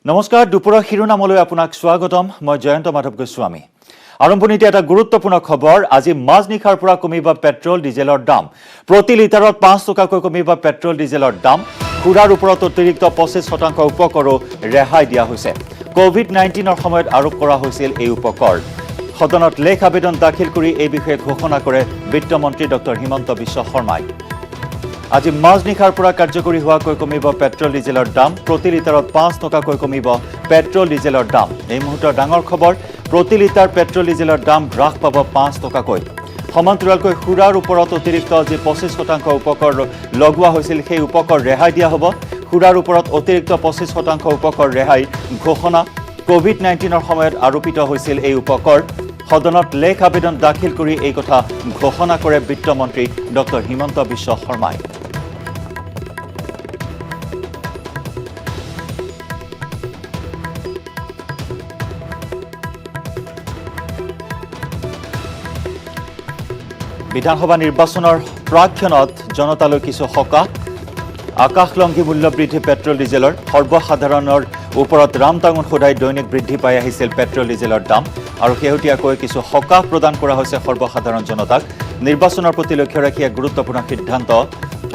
নমস্কাৰ দুপৰীয়া শিৰোনামলৈ আপোনাক স্বাগতম মই জয়ন্ত মাধৱ গোস্বামী আৰম্ভণিতে এটা গুৰুত্বপূৰ্ণ খবৰ আজি মাজনিখাৰ পৰা কমিব পেট্ৰল ডিজেলৰ দাম প্ৰতি লিটাৰত 5 টকাকৈ কমিব পেট্ৰল ডিজেলৰ দাম খুৰাৰ ওপৰত অতিৰিক্ত 25% উপকৰো ৰেহাই দিয়া হৈছে কোভিড-19 ৰ সময়ত আৰোপ কৰা হৈছিল এই উপকৰ সদনত লেখ আবেদন দাখিল কৰি এই বিষয়ে ঘোষণা কৰে বিত্ত মন্ত্ৰী ডক্টৰ হিমন্ত বিশ্ব শৰ্মাই আজি মাজনিখাৰ পৰা কাৰ্যকৰী হোৱাকৈ কমিব পেট্ৰল ডিজেলৰ দাম প্ৰতি লিটাৰত 5 টকাকৈ কমিব পেট্ৰল ডিজেলৰ দাম এই মুহূৰ্তৰ ডাঙৰ খবৰ প্ৰতি লিটাৰ পেট্ৰল ডিজেলৰ দাম হ্ৰাস পাব 5 টকাকৈ সমান্তৰালকৈ খুৰাৰ ওপৰত অতিৰিক্ত যে 25% উপকৰ লগোৱা হৈছিল সেই উপকৰ ৰেহাই দিয়া হ'ব খুৰাৰ ওপৰত অতিৰিক্ত 25% উপকৰ ৰেহাই ঘোষণা কোভিড-19 ৰ সময়ত আৰোপিত হৈছিল এই উপকৰ সদনত লেখ আবেদন দাখিল কৰি এই কথা ঘোষণা কৰে বিত্ত মন্ত্ৰী ডক্টৰ হিমন্ত বিশ্ব শৰ্মাই বিধানসভা নিৰ্বাচনৰ প্ৰাক্ষণত জনতালৈ কিছু সকাহ আকাশলংঘী মূল্য বৃদ্ধি পেট্ৰল ডিজেলৰ সৰ্বসাধাৰণৰ ওপৰত ৰামটাঙন সদায় দৈনিক বৃদ্ধি পাই আহিছিল পেট্ৰল ডিজেলৰ দাম আৰু শেহতীয়াকৈ কিছু সকাহ প্ৰদান কৰা হৈছে সৰ্বসাধাৰণ জনতাক নিৰ্বাচনৰ প্ৰতি লক্ষ্য ৰাখি এক গুৰুত্বপূৰ্ণ সিদ্ধান্ত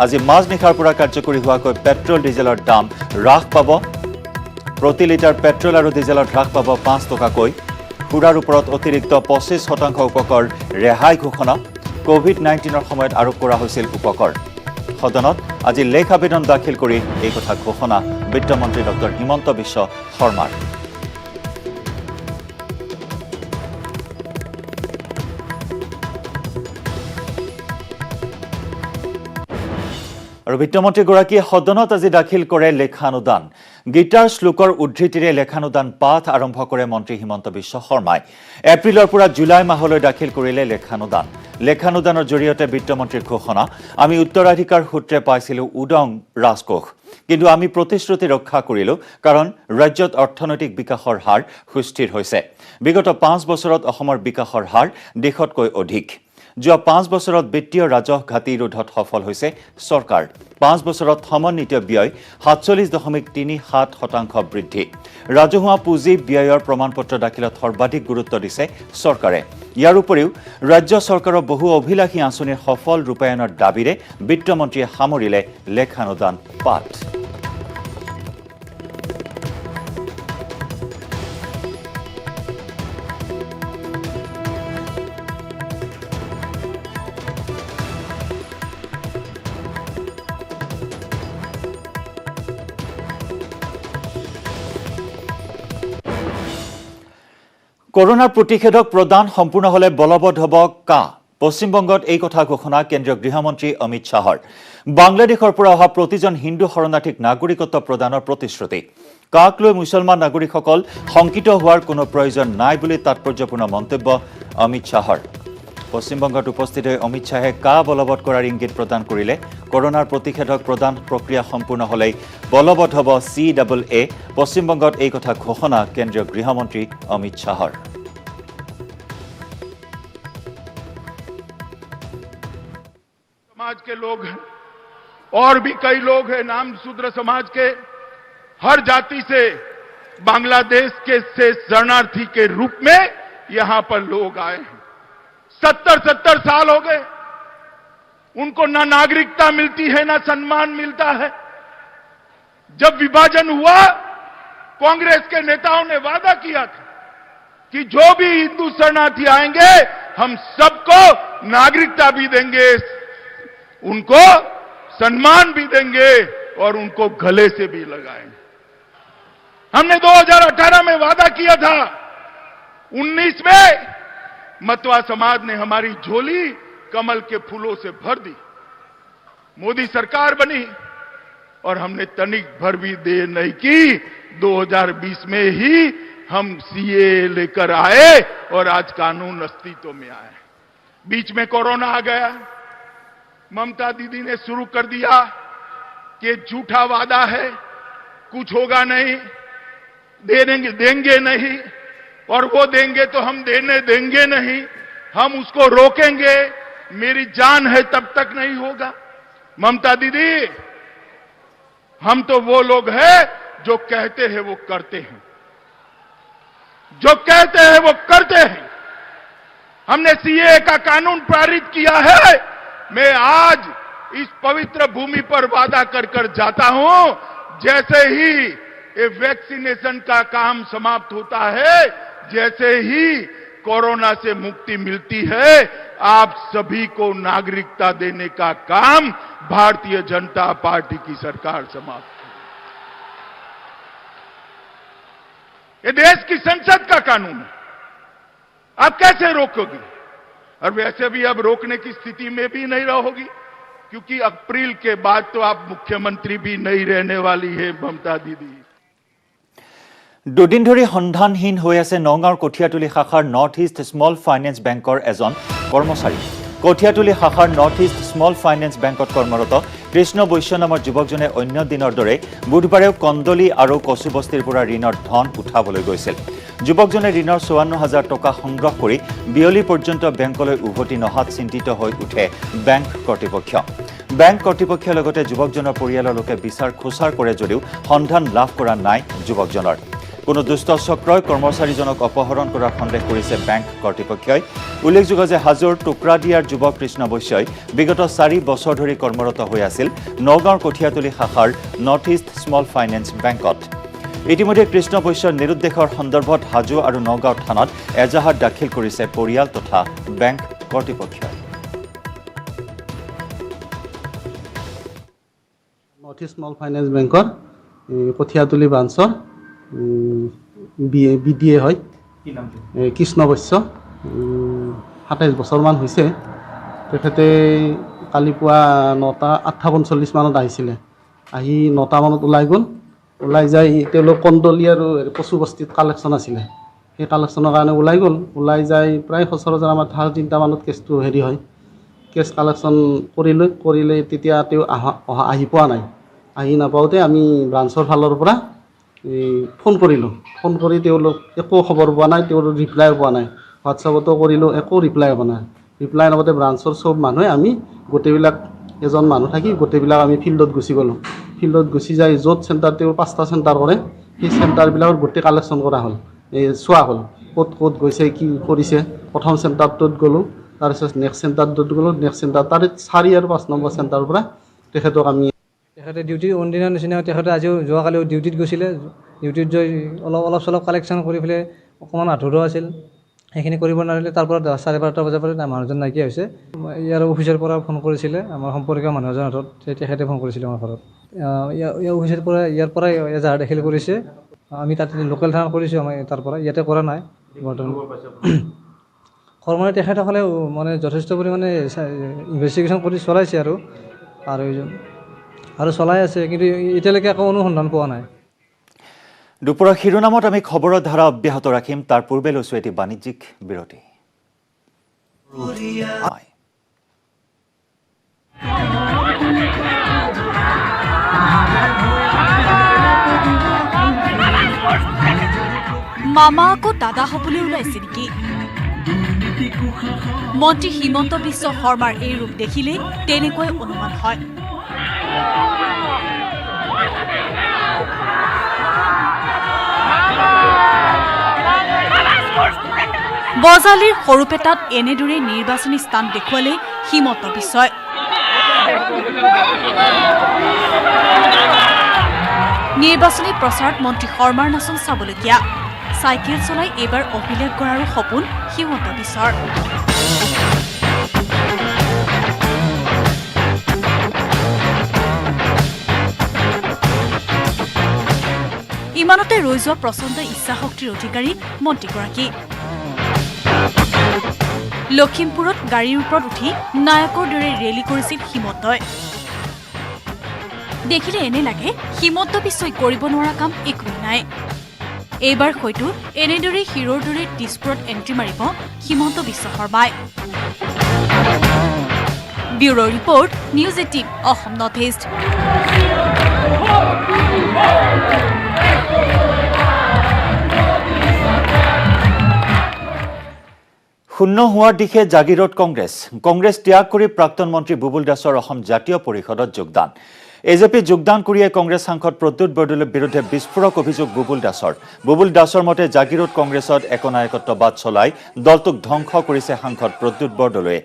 আজি মাজনিখাৰ পৰা কাৰ্যকৰী হোৱাকৈ পেট্ৰল ডিজেলৰ দাম হ্ৰাস পাব প্ৰতি লিটাৰ পেট্ৰল আৰু ডিজেলৰ হ্ৰাস পাব 5 টকাকৈ খুৰাৰ ওপৰত অতিৰিক্ত 25% উপকৰ ৰেহাই ঘোষণা কোভিড-19 ৰ সময়ত আৰোপ কৰা হৈছিল উপকৰ সদনত আজি লেখ আবেদন দাখিল কৰি এই কথা ঘোষণা বিত্ত মন্ত্ৰী ডক্টৰ হিমন্ত বিশ্ব শৰ্মাৰ আৰু বিত্তমন্ত্ৰীগৰাকীয়ে সদনত আজি দাখিল কৰে লেখানুদান গীতাৰ শ্লোকৰ উদ্ধৃতিৰে লেখানুদান পাঠ আৰম্ভ কৰে মন্ত্ৰী হিমন্ত বিশ্ব শৰ্মাই এপ্ৰিলৰ পৰা জুলাই মাহলৈ দাখিল কৰিলে লেখানুদানৰ জৰিয়তে বিত্তমন্ত্ৰীৰ ঘোষণা আমি উত্তৰাধিকাৰ সূত্ৰে পাইছিলোঁ উদং ৰাজকোষ কিন্তু আমি প্ৰতিশ্ৰুতি ৰক্ষা কৰিলো কাৰণ ৰাজ্যত অৰ্থনৈতিক বিকাশৰ হাৰ সুস্থিৰ হৈছে বিগত 5 বছৰত অসমৰ বিকাশৰ হাৰ দেশতকৈ অধিক যোৱা 5 বছৰত বিত্তীয় ৰাজহ ঘাটি ৰোধত সফল হৈছে চৰকাৰ 5 বছৰত সমন্বিত ব্যয় 47.37% বৃদ্ধি ৰাজহুৱা পুঁজি ব্যয়ৰ প্ৰমাণপত্ৰ দাখিলত সৰ্বাধিক গুৰুত্ব দিছে চৰকাৰে ইয়াৰ উপৰিও ৰাজ্য চৰকাৰৰ বহু অভিলাষী আঁচনিৰ সফল ৰূপায়ণৰ দাবীৰে বিত্তমন্ত্ৰীয়ে সামৰিলে লেখানুদান পাঠ কৰোনাৰ প্ৰতিষেধক প্ৰদান সম্পূৰ্ণ হলে বলবৎ হ'ব কা পশ্চিমবংগত এই কথা ঘোষণা কেন্দ্ৰীয় গৃহমন্ত্ৰী অমিত শাহৰ বাংলাদেশৰ পৰা অহা প্ৰতিজন হিন্দু শৰণাৰ্থীক নাগৰিকত্ব প্ৰদানৰ প্ৰতিশ্ৰুতি কাক লৈ মুছলমান নাগৰিকসকল শংকিত হোৱাৰ কোনো প্ৰয়োজন নাই বুলি তাৎপৰ্যপূৰ্ণ মন্তব্য অমিত শাহৰ পশ্চিমবংগত উপস্থিত হৈ অমিত শাহে কা বলবৎ কৰাৰ ইংগিত প্ৰদান কৰিলে কৰোনাৰ প্ৰতিষেধক প্ৰদান প্ৰক্ৰিয়া সম্পূৰ্ণ হলেই বলবৎ হ'ব CAA পশ্চিমবংগত এই কথা ঘোষণা কেন্দ্ৰীয় গৃহমন্ত্ৰী অমিত শাহৰ समाज के लोग हैं और भी कई लोग हैं नाम शूद्र समाज के हर जाति से बांग्लादेश के से शरणार्थी के रूप में यहां पर लोग आए हैं 70 साल हो गए उनको ना नागरिकता मिलती है ना सम्मान मिलता है जब विभाजन हुआ कांग्रेस के नेताओं ने वादा किया था कि जो भी हिंदू शरणार्थी आएंगे हम सबको नागरिकता भी देंगे उनको सम्मान भी देंगे और उनको गले से भी लगाएंगे हमने 2018 में वादा किया था 19 में मतवा समाज ने हमारी झोली कमल के फूलों से भर दी मोदी सरकार बनी और हमने तनिक भर भी देर नहीं की 2020 में ही हम CAA लेकर आए और आज कानून अस्तित्व में आए बीच में कोरोना आ गया ममता दीदी ने शुरू कर दिया कि झूठा वादा है कुछ होगा नहीं देंगे नहीं और वो देंगे तो हम देने देंगे नहीं हम उसको रोकेंगे मेरी जान है तब तक नहीं होगा ममता दीदी हम तो वो लोग हैं जो कहते हैं वो करते हैं, जो कहते हैं वो करते हैं। हमने सीए का कानून पारित किया है। मैं आज इस पवित्र भूमि पर वादा कर जाता हूं, जैसे ही ये वैक्सीनेशन का काम समाप्त होता है, जैसे ही कोरोना से मुक्ति मिलती है, आप सभी को नागरिकता देने का काम भारतीय जनता पार्टी की सरकार समाप्त करेगी। ये देश की संसद का कानून है, आप कैसे रोकोगे? और वैसे भी अब रोकने की स्थिति में भी नहीं रहोगी, क्योंकि अप्रैल के बाद तो आप मुख्यमंत्री भी नहीं रहने वाली है ममता दीदी। দুদিন ধৰি সন্ধানহীন হৈ আছে নগাঁৱৰ কঠিয়াতুলি শাখাৰ নৰ্থ ইষ্ট স্মল ফাইনেন্স বেংকৰ এজন কৰ্মচাৰী। কঠিয়াতুলি শাখাৰ নৰ্থ ইষ্ট স্মল ফাইনেন্স বেংকত কৰ্মৰত কৃষ্ণ বৈশ্য নামৰ যুৱকজনে অন্য দিনৰ দৰে বুধবাৰেও কন্দলি আৰু কচুবস্তিৰ পৰা ঋণৰ ধন উঠাবলৈ গৈছিল। যুৱকজনে ঋণৰ ৫৪,০০০ টকা সংগ্ৰহ কৰি বিয়লি পৰ্যন্ত বেংকলৈ উভতি নহাত চিন্তিত হৈ উঠে বেংক কৰ্তৃপক্ষ। বেংক কৰ্তৃপক্ষৰ লগতে যুৱকজনৰ পৰিয়ালৰ লোকে বিচাৰ খোচাৰ কৰে যদিও সন্ধান লাভ কৰা নাই যুৱকজনৰ। কোনো দুষ্ট চক্ৰই কৰ্মচাৰীজনক অপহৰণ কৰাৰ সন্দেহ কৰিছে বেংক কৰ্তৃপক্ষই। উল্লেখযোগ্য যে হাজোৰ টুকুৰাদিয়াৰ যুৱক কৃষ্ণ বৈশ্যই বিগত ৪ বছৰ ধৰি কৰ্মৰত হৈ আছিল নগাঁৱৰ কঠিয়াতুলি শাখাৰ নৰ্থ ইষ্ট স্মল ফাইনেন্স বেংকত। ইতিমধ্যে কৃষ্ণ বৈশ্যৰ নিৰুদ্দেশৰ সন্দৰ্ভত হাজো আৰু নগাঁও থানাত এজাহাৰ দাখিল কৰিছে পৰিয়াল তথা বেংক কৰ্তৃপক্ষই। নৰ্থ ইষ্ট স্মল ফাইনেন্স বেংকৰ কঠিয়াতুলি ব্ৰাঞ্চৰ BDA হয় কৃষ্ণ বৈশ্য, ২৭ বছৰমান হৈছে। তেখেতে কালি পুৱা ৯:৪৮ মানত আহিছিলে। আহি ৯টা মানত ওলাই গ'ল। ওলাই যাই তেওঁলোক কন্দলি আৰু কচুবস্তিত কালেকশ্যন আছিলে, সেই কালেকশ্যনৰ কাৰণে ওলাই গ'ল। ওলাই যাই প্ৰায় সচৰাচৰ আমাৰ ৩:৩০ মানত কেছটো হেৰি হয়। কেছ কালেকশ্যন কৰিলে তেতিয়া তেওঁ আহি পোৱা নাই। আহি নাপাওঁতে আমি ব্ৰাঞ্চৰ ফালৰ পৰা ফোন কৰিলোঁ। ফোন কৰি তেওঁলোক একো খবৰ পোৱা নাই, তেওঁৰ ৰিপ্লাইও পোৱা নাই। হোৱাটছআপতো কৰিলোঁ, একো ৰিপ্লাই পোৱা নাই। ৰিপ্লাই নাপাওঁতে ব্ৰাঞ্চৰ চব মানুহে আমি গোটেইবিলাক এজন মানুহ থাকি গোটেইবিলাক আমি ফিল্ডত গুচি গ'লোঁ। ফিল্ডত গুচি যাই য'ত চেণ্টাৰ তেওঁ 5টা চেণ্টাৰ কৰে, সেই চেণ্টাৰবিলাকৰ গোটেই কালেকশ্যন কৰা হ'ল, চোৱা হ'ল ক'ত ক'ত গৈছে, কি কৰিছে। প্ৰথম চেণ্টাৰটোত গ'লোঁ, তাৰপিছত নেক্সট চেণ্টাৰটোত গ'লোঁ। নেক্সট চেণ্টাৰ তাৰে 4 আৰু 5 নম্বৰ চেণ্টাৰৰ পৰা তেখেতক আমি তেখেতে ডিউটি অন দিনৰ নিচিনা তেখেতে আজিও যোৱাকালিও ডিউটিত গৈছিলে। ডিউটিত গৈ অলপ চলপ কালেকশ্যন কৰি পেলাই অকণমান আধৰুৱা আছিল, সেইখিনি কৰিব নোৱাৰিলে। তাৰপৰা 12:30 বজাৰ পৰা মানুহজন নাইকিয়া হৈছে। ইয়াৰ অফিচৰ পৰা ফোন কৰিছিলে আমাৰ সম্পৰ্কীয় মানুহ এজনৰ হাতত, তেখেতে ফোন কৰিছিলে আমাৰ ঘৰত। ইয়াৰ পৰা এজাহাৰ দাখিল কৰিছে। আমি তাতে লোকেল থানাত কৰিছোঁ, আমি তাৰ পৰা ইয়াতে কৰা নাই বৰ্তমান। কৰ্মী তেখেতসকলে মানে যথেষ্ট পৰিমাণে ইনভেষ্টিগেশ্যন কৰি চলাইছে আৰু চলাই আছে, কিন্তু এতিয়ালৈকে একো অনুসন্ধান পোৱা নাই। দুপৰৰ শিৰোনামত আমি খবৰৰ ধাৰা অব্যাহত ৰাখিম। তাৰ পূৰ্বে লৈছোঁ এটি বাণিজ্যিক বিৰতি। মামা আকৌ দাদা হ'বলৈ ওলাইছে নেকি? মন্ত্ৰী হিমন্ত বিশ্ব শৰ্মাৰ এই ৰূপ দেখিলে তেনেকৈ অনুমান হয়। বজালিৰ সৰুপেটাত এনেদৰে নিৰ্বাচনী স্থান দেখুৱালে হিমন্ত বিশ্বই। নিৰ্বাচনী প্ৰচাৰত মন্ত্ৰী শৰ্মাৰ নাচন চাবলগীয়া। চাইকেল চলাই এইবাৰ অভিলেখ গঢ়াৰো সপোন হিমন্ত বিশ্বৰ। ইমানতে ৰৈ যোৱা প্ৰচণ্ড ইচ্ছাশক্তিৰ অধিকাৰী মন্ত্ৰীগৰাকী। লখিমপুৰত গাড়ীৰ ওপৰত উঠি নায়কৰ দৰে ৰেলী কৰিছিল হিমন্তই। দেখিলে এনে লাগে হিমন্ত বিশ্বই কৰিব নোৱাৰা কাম একোৱেই নাই। এইবাৰ হয়তো এনেদৰে হিৰোৰ দৰে দিছপুৰত এণ্ট্ৰি মাৰিব হিমন্ত বিশ্ব শৰ্মাই। Bureau' report, news 18 Assam north east. শূন্য হোৱাৰ দিশে জাগিৰোড কংগ্ৰেছ ত্যাগ কৰি প্ৰাক্তন মন্ত্ৰী বুবুল দাসৰ অসম জাতীয় পৰিষদত যোগদান। এজেপিত যোগদান কৰিয়ে কংগ্ৰেছ সাংসদ প্ৰদ্যুৎ বৰদলৈৰ বিৰুদ্ধে বিস্ফোৰক অভিযোগ বুবুল দাসৰ মতে জাগিৰোড কংগ্ৰেছত একনায়কত্ববাদ চলাই দলটোক ধ্বংস কৰিছে সাংসদ প্ৰদ্যুৎ বৰদলৈয়ে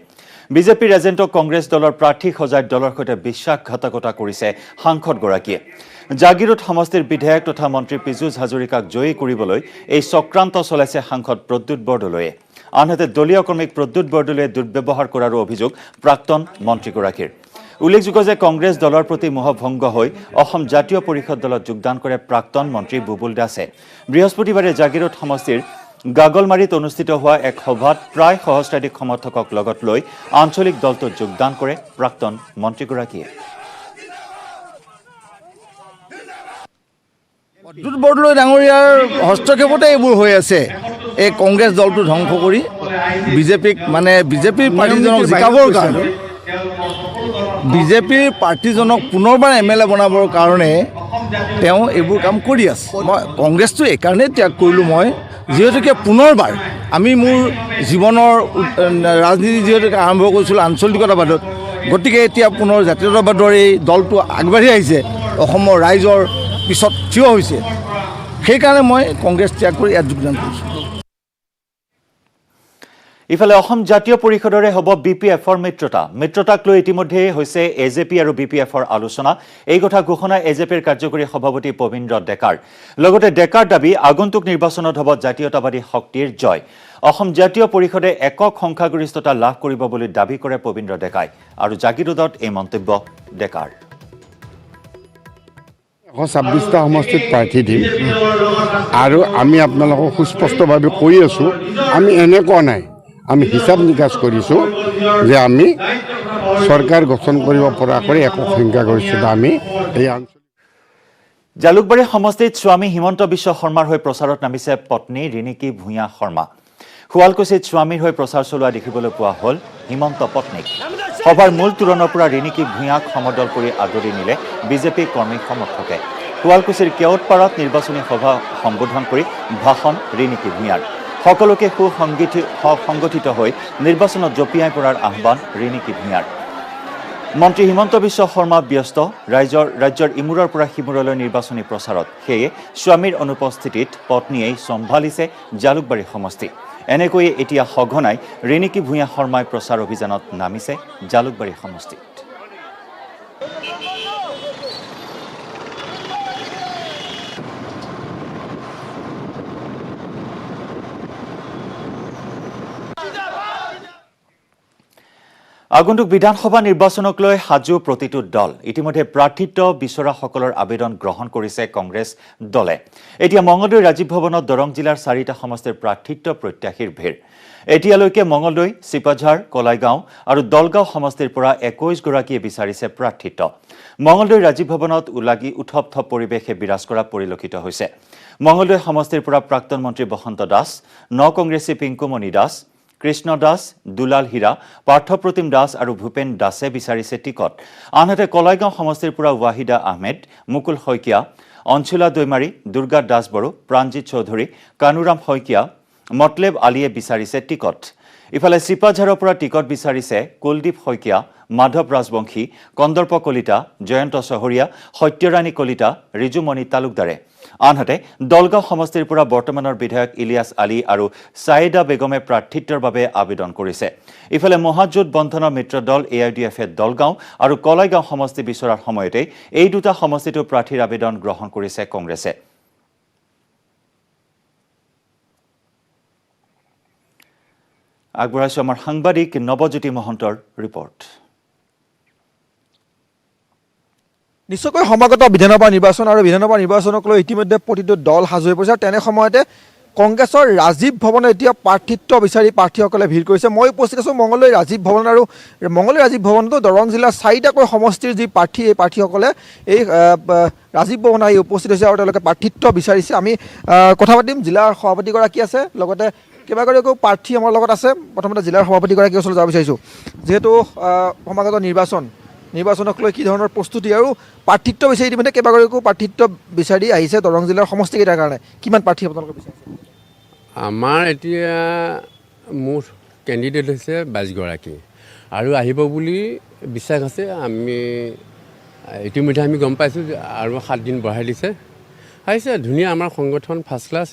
বিজেপিৰ এজেণ্টক কংগ্ৰেছ দলৰ প্ৰাৰ্থী সজাই দলৰ সৈতে বিশ্বাসঘাতকতা কৰিছে সাংসদগৰাকীয়ে জাগিৰোড সমষ্টিৰ বিধায়ক তথা মন্ত্ৰী পীযুষ হাজৰিকাক জয়ী কৰিবলৈ এই চক্ৰান্ত চলাইছে সাংসদ প্ৰদ্যুৎ বৰদলৈয়ে আনহাতে দলীয় কৰ্মীক প্ৰদ্যুৎ বৰদলৈয়ে দুৰ্ব্যৱহাৰ কৰাৰো অভিযোগ প্ৰাক্তন মন্ত্ৰীগৰাকীৰ উল্লেখযোগ্য যে কংগ্ৰেছ দলৰ প্ৰতি মোহভংগ হৈ অসম জাতীয় পৰিষদ দলত যোগদান কৰে প্ৰাক্তন মন্ত্ৰী বুবুল দাসে বৃহস্পতিবাৰে জাগিৰোড সমষ্টিৰ গাগলমাৰীত অনুষ্ঠিত হোৱা এক সভাত প্ৰায় সহস্ৰাধিক সমৰ্থকক লগত লৈ আঞ্চলিক দলটোত যোগদান কৰে প্ৰাক্তন মন্ত্ৰীগৰাকীয়ে প্ৰদ্যুৎ বৰদলৈ ডাঙৰীয়াৰ হস্তক্ষেপতে এইবোৰ হৈ আছে এই কংগ্ৰেছ দলটো ধ্বংস কৰি বিজেপিৰ প্ৰাৰ্থীজনক জিকাবৰ কাৰণে বিজেপিৰ প্ৰাৰ্থীজনক পুনৰবাৰ MLA বনাবৰ কাৰণে তেওঁ এইবোৰ কাম কৰি আছে মই কংগ্ৰেছটো এইকাৰণেই ত্যাগ কৰিলোঁ মই যিহেতুকে পুনৰবাৰ আমি মোৰ জীৱনৰ ৰাজনীতি যিহেতুকে আৰম্ভ কৰিছিলোঁ আঞ্চলিকতাবাদত গতিকে এতিয়া পুনৰ জাতীয়তাবাদৰ এই দলটো আগবাঢ়ি আহিছে অসমৰ ৰাইজৰ পিছত থিয় হৈছে সেইকাৰণে মই কংগ্ৰেছ ত্যাগ কৰি ইয়াত যোগদান কৰিছোঁ ইফালে অসম জাতীয় পৰিষদৰে হ'ব BPFৰ মিত্ৰতাক লৈ ইতিমধ্যে হৈছে এজেপি আৰু BPFৰ আলোচনা এই কথা ঘোষণা এজেপিৰ কাৰ্যকৰী সভাপতি পবিন্দ্ৰ ডেকাৰ লগতে ডেকাৰ দাবী আগন্তুক নিৰ্বাচনত হ'ব জাতীয়তাবাদী শক্তিৰ জয় অসম জাতীয় পৰিষদে একক সংখ্যাগৰিষ্ঠতা লাভ কৰিব বুলি দাবী কৰে পবিন্দ্ৰ ডেকাই আৰু জাগিৰোডত এই মন্তব্য ডেকাৰ 126টা সমষ্টিত প্ৰাৰ্থী দিম আৰু আমি আপোনালোকক সুস্পষ্টভাৱে কৈ আছোঁ আমি এনেকুৱা নাই আমি হিচাপ নিকাচ কৰিছোঁ যে আমি চৰকাৰ গঠন কৰিব পৰাকৈ একক সংখ্যাগৰিষ্ঠতা আমি এই জালুকবাৰী সমষ্টিত স্বামী হিমন্ত বিশ্ব শৰ্মাৰ হৈ প্ৰচাৰত নামিছে পত্নী ৰিণিকী ভূঞা শৰ্মা শুৱালকুছিত স্বামীৰ হৈ প্ৰচাৰ চলোৱা দেখিবলৈ পোৱা হ'ল হিমন্ত পত্নীক সভাৰ মূল তোৰণৰ পৰা ৰিণিকী ভূঞাক সমদল কৰি আদৰি নিলে বিজেপি কৰ্মী সমৰ্থকে শুৱালকুছিৰ কেওটপাৰাত নিৰ্বাচনী সভা সম্বোধন কৰি ভাষণ ৰিণিকী ভূঞাৰ সকলোকে সুসংগঠিত হৈ নিৰ্বাচনত জপিয়াই পৰাৰ আহ্বান ৰিণিকী ভূঞাৰ মন্ত্ৰী হিমন্ত বিশ্ব শৰ্মা ব্যস্ত ৰাজ্যৰ ইমূৰৰ পৰা সিমূৰলৈ নিৰ্বাচনী প্ৰচাৰত সেয়ে স্বামীৰ অনুপস্থিতিত পত্নীয়ে চম্ভালিছে জালুকবাৰী সমষ্টি এনেকৈয়ে এতিয়া সঘনাই ৰিণিকী ভূঞা শৰ্মাই প্ৰচাৰ অভিযানত নামিছে জালুকবাৰী সমষ্টিত আগন্তুক বিধানসভা নিৰ্বাচনক লৈ সাজু প্ৰতিটো দল ইতিমধ্যে প্ৰাৰ্থিত্ব বিচৰাসকলৰ আবেদন গ্ৰহণ কৰিছে কংগ্ৰেছ দলে এতিয়া মঙলদৈ ৰাজীৱ ভৱনত দৰং জিলাৰ 4টা সমষ্টিৰ প্ৰাৰ্থিত্ব প্ৰত্যাশীৰ ভিৰ এতিয়ালৈকে মঙলদৈ চিপাঝাৰ কলাইগাঁও আৰু দলগাঁও সমষ্টিৰ পৰা 21 গৰাকীয়ে বিচাৰিছে প্ৰাৰ্থিত্ব মঙলদৈ ৰাজীৱ ভৱনত উলাগি উত্তপ্ত পৰিৱেশে বিৰাজ কৰা পৰিলক্ষিত হৈছে মঙলদৈ সমষ্টিৰ পৰা প্ৰাক্তন মন্ত্ৰী বসন্ত দাস কংগ্ৰেছী পিংকুমণি দাস কৃষ্ণ দাস দুলাল হীৰা পাৰ্থপ্ৰতিম দাস আৰু ভূপেন দাসে বিচাৰিছে টিকট আনহাতে কলাইগাঁও সমষ্টিৰ পৰা ৱাহিদা আহমেদ মুকুল শইকীয়া অঞ্চলা দৈমাৰী দুৰ্গা দাস বড়ো প্ৰাণজিৎ চৌধুৰী কানুৰাম শইকীয়া মতলেব আলীয়ে বিচাৰিছে টিকট ইফালে চিপাঝাৰৰ পৰা টিকট বিচাৰিছে কুলদীপ শইকীয়া মাধৱ ৰাজবংশী কন্দৰ্প কলিতা জয়ন্ত চহৰীয়া সত্যৰাণী কলিতা ৰিজুমণি তালুকদাৰে আনহাতে দলগাঁও সমষ্টিৰ পৰা বৰ্তমানৰ বিধায়ক ইলিয়াছ আলী আৰু সাইদা বেগমে প্ৰাৰ্থিত্বৰ বাবে আবেদন কৰিছে ইফালে মহাজোঁট বন্ধনৰ মিত্ৰ দল AIDF-এ দলগাঁও আৰু কলাইগাঁও সমষ্টি বিচৰাৰ সময়তে এই দুটা সমষ্টিতো প্ৰাৰ্থীৰ আবেদন গ্ৰহণ কৰিছে কংগ্ৰেছে আগবঢ়াইছো আমাৰ সাংবাদিক নৱজ্যোতি মহন্তৰ ৰিপৰ্ট নিশ্চয়কৈ সমাগত বিধানসভা নিৰ্বাচন আৰু বিধানসভা নিৰ্বাচনক লৈ ইতিমধ্যে প্ৰতিটো দল সাজু হৈ পৰিছে তেনে সময়তে কংগ্ৰেছৰ ৰাজীৱ ভৱনে এতিয়া প্ৰাৰ্থিত্ব বিচাৰি প্ৰাৰ্থীসকলে ভিৰ কৰিছে মই উপস্থিত আছোঁ মঙলদৈ ৰাজীৱ ভৱন আৰু মঙলদৈ ৰাজীৱ ভৱনতো দৰং জিলাৰ 4টাকৈ সমষ্টিৰ যি প্ৰাৰ্থী এই প্ৰাৰ্থীসকলে এই ৰাজীৱ ভৱন আহি উপস্থিত হৈছে আৰু তেওঁলোকে প্ৰাৰ্থিত্ব বিচাৰিছে আমি কথা পাতিম জিলাৰ সভাপতিগৰাকী আছে লগতে কেইবাগৰাকীও প্ৰাৰ্থী আমাৰ লগত আছে প্ৰথমতে জিলাৰ সভাপতিগৰাকীৰ ওচৰলৈ যাব বিচাৰিছোঁ যিহেতু সমাগত নিৰ্বাচনক লৈ কি ধৰণৰ প্ৰস্তুতি আৰু প্ৰাৰ্থিত্ব বিচাৰি ইতিমধ্যে কেইবাগৰাকীও প্ৰাৰ্থিত্ব বিচাৰি আহিছে দৰং জিলাৰ সমষ্টিকেইটাৰ কাৰণে কিমান প্ৰাৰ্থী আপোনালোকে বিচাৰিছে আমাৰ এতিয়া মুঠ কেণ্ডিডেট হৈছে 22 গৰাকী আৰু আহিব বুলি বিশ্বাস আছে আমি ইতিমধ্যে আমি গম পাইছোঁ যে আৰু 7 দিন বঢ়াই দিছে হৈছে ধুনীয়া আমাৰ সংগঠন ফাৰ্ষ্ট ক্লাছ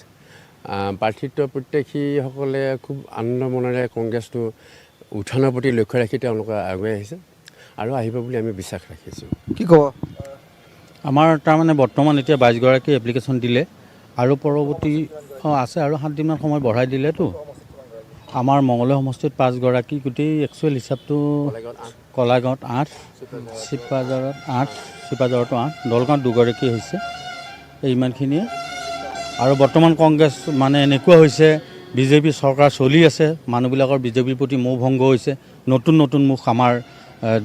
প্ৰাৰ্থিত্ব প্ৰত্যাশীসকলে খুব আনন্দ মনেৰে কংগ্ৰেছটো উত্থানৰ প্ৰতি লক্ষ্য ৰাখি তেওঁলোকে আগুৱাই আহিছে আৰু আহিব বুলি আমি বিশ্বাস ৰাখিছোঁ কি ক'ব আমাৰ তাৰমানে বৰ্তমান এতিয়া 22গৰাকী এপ্লিকেশ্যন দিলে আৰু পৰৱৰ্তী আছে আৰু 7 দিনমান সময় বঢ়াই দিলেতো আমাৰ মঙলদৈ সমষ্টিত 5গৰাকী গোটেই একচুৱেল হিচাপটো কলাগাঁৱত 8 চিপাঝাৰত 8 চিপাঝাৰতো 8 দলগাঁৱত 2গৰাকী হৈছে ইমানখিনিয়ে আৰু বৰ্তমান কংগ্ৰেছ মানে এনেকুৱা হৈছে বিজেপি চৰকাৰ চলি আছে মানুহবিলাকৰ বিজেপিৰ প্ৰতি মোহ ভংগ হৈছে নতুন মুখ আমাৰ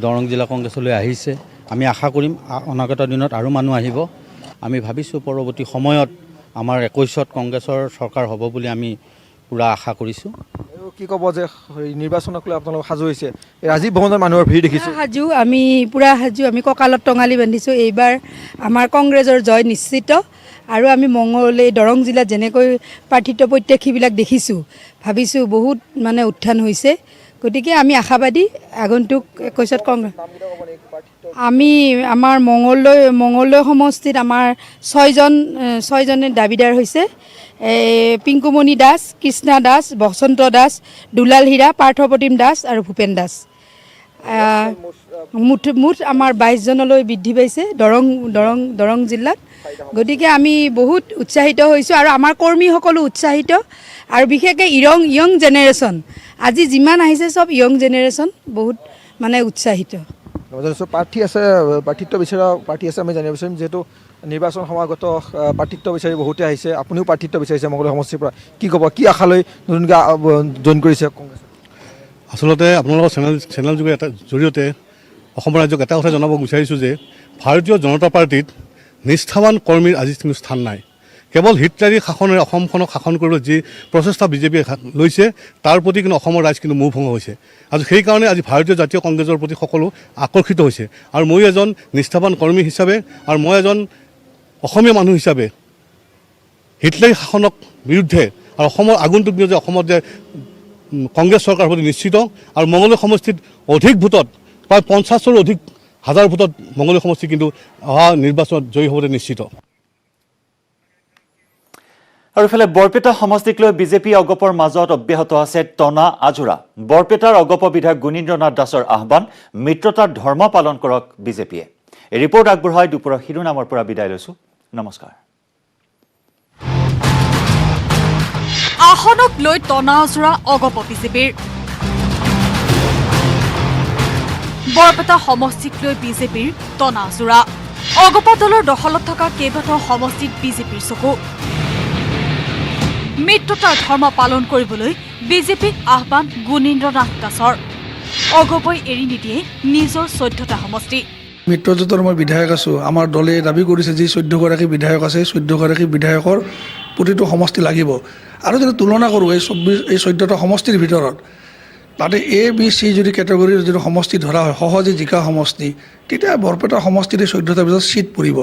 দৰং জিলা কংগ্ৰেছলৈ আহিছে আমি আশা কৰিম অনাগত দিনত আৰু মানুহ আহিব আমি ভাবিছোঁ পৰৱৰ্তী সময়ত আমাৰ 21ত কংগ্ৰেছৰ চৰকাৰ হ'ব বুলি আমি পুৰা আশা কৰিছোঁ কি ক'ব যে নিৰ্বাচনক লৈ আপোনালোক সাজু হৈছে ৰাজীৱ ভৱনত মানুহৰ ভিৰ দেখিছোঁ আমি পুৰা সাজু আমি কঁকালত টঙালি বান্ধিছোঁ এইবাৰ আমাৰ কংগ্ৰেছৰ জয় নিশ্চিত আৰু আমি মঙলদৈ দৰং জিলাত যেনেকৈ প্ৰাৰ্থিত্ব প্ৰত্যাশীবিলাক দেখিছোঁ ভাবিছোঁ বহুত মানে উত্থান হৈছে গতিকে আমি আশাবাদী আগন্তুক 21ত কংগ্ৰেছ আমি আমাৰ মঙলদৈ সমষ্টিত আমাৰ 6জনে দাবীদাৰ হৈছে পিংকুমণি দাস কৃষ্ণা দাস বসন্ত দাস দুলাল হীৰা পাৰ্থপ্ৰতিম দাস আৰু ভূপেন দাস মুঠ আমাৰ 22জনলৈ বৃদ্ধি পাইছে দৰং জিলাত গতিকে আমি বহুত উৎসাহিত হৈছোঁ আৰু আমাৰ কৰ্মীসকলো উৎসাহিত আৰু বিশেষকৈ ইয়ং জেনেৰেশ্যন আজি যিমান আহিছে চব ইয়ং জেনেৰেশ্যন বহুত মানে উৎসাহিত প্ৰাৰ্থী আছে প্ৰাৰ্থিত্ব বিচৰা প্ৰাৰ্থী আছে আমি জানিব বিচাৰিম যিহেতু নিৰ্বাচন সমাগত প্ৰাৰ্থিত্ব বিচাৰি বহুতে আহিছে আপুনিও প্ৰাৰ্থিত্ব বিচাৰিছে মঙলদৈ সমষ্টিৰ পৰা কি ক'ব কি আশালৈ নতুনকৈ জইন কৰিছে কংগ্ৰেছ আচলতে আপোনালোকৰ চেনেল যোগে জৰিয়তে অসম ৰাজ্যক এটা কথা জনাব বিচাৰিছোঁ যে ভাৰতীয় জনতা পাৰ্টীত নিষ্ঠাৱান কৰ্মীৰ আজি কোনো স্থান নাই কেৱল হিটলাৰী শাসনেৰে অসমখনক শাসন কৰিবলৈ যি প্ৰচেষ্টা বিজেপিয়ে লৈছে তাৰ প্ৰতি কিন্তু অসমৰ ৰাইজ কিন্তু মোহ ভংগ হৈছে আৰু সেইকাৰণে আজি ভাৰতীয় জাতীয় কংগ্ৰেছৰ প্ৰতি সকলো আকৰ্ষিত হৈছে আৰু মই এজন নিষ্ঠাৱান কৰ্মী হিচাপে আৰু মই এজন অসমীয়া মানুহ হিচাপে হিটলাৰী শাসনক বিৰুদ্ধে আৰু অসমৰ আগন্তুক দিনত যে অসমত যে কংগ্ৰেছ চৰকাৰ প্ৰতি নিশ্চিত আৰু মঙলদৈ সমষ্টিত অধিক ভোটত প্ৰায় 50ৰো অধিক হাজাৰ ভোটত মঙলদৈ সমষ্টি কিন্তু অহা নিৰ্বাচনত জয়ী হ'বলৈ নিশ্চিত আৰু ইফালে বৰপেটা সমষ্টিক লৈ বিজেপি অগপৰ মাজত অব্যাহত আছে টনা আজোৰা বৰপেটাৰ অগপ বিধায়ক গুণীন্দ্ৰ নাথ দাসৰ আহ্বান মিত্ৰতাৰ ধৰ্ম পালন কৰক বিজেপিয়ে এই ৰিপৰ্ট আগবঢ়াই দুপৰৰ শিৰোনামৰ পৰা বিদায় লৈছোঁ নমস্কাৰ আসনক লৈ টনা আজোৰা অগপ বিজেপিৰ বৰপেটা সমষ্টিক লৈ বিজেপিৰ টনা আজোৰা অগপ দলৰ দখলত থকা কেইবাটাও সমষ্টিত বিজেপিৰ চকু মিত্ৰতাৰ ধৰ্ম পালন কৰিবলৈ বিজেপিক আহ্বান গুণীন্দ্ৰ নাথ দাসৰ অগপই এৰি নিদিয়ে নিজৰ 14টা সমষ্টি মিত্ৰজোঁটৰ মই বিধায়ক আছোঁ আমাৰ দলে দাবী কৰিছে যি 14গৰাকী বিধায়ক আছে 14গৰাকী বিধায়কৰ প্ৰতিটো সমষ্টি লাগিব আৰু যদি তুলনা কৰোঁ এই 14টা সমষ্টিৰ ভিতৰত তাতে এ বি চি যদি কেটেগৰীৰ যদি সমষ্টি ধৰা হয় সহজে জিকা সমষ্টি তেতিয়া বৰপেটা সমষ্টিতে 14টাৰ ভিতৰত চিট পৰিব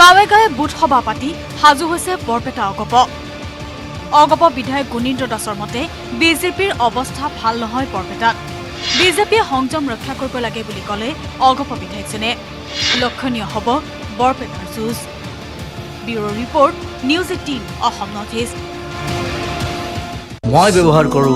গাঁৱে গাঁৱে বুথ সভা পাতি সাজু হৈছে বৰপেটা অগপ বিধায়ক গুণীন্দ্ৰ দাসৰ মতে বিজেপিৰ অৱস্থা ভাল নহয় বৰপেটাত বিজেপিয়ে সংযম ৰক্ষা কৰিব লাগে বুলি ক'লে অগপ বিধায়কজনে লক্ষণীয় হ'ব বৰপেটাৰ যুঁজ bureau' report news 18 Assam north east মই ব্যৱহাৰ কৰোঁ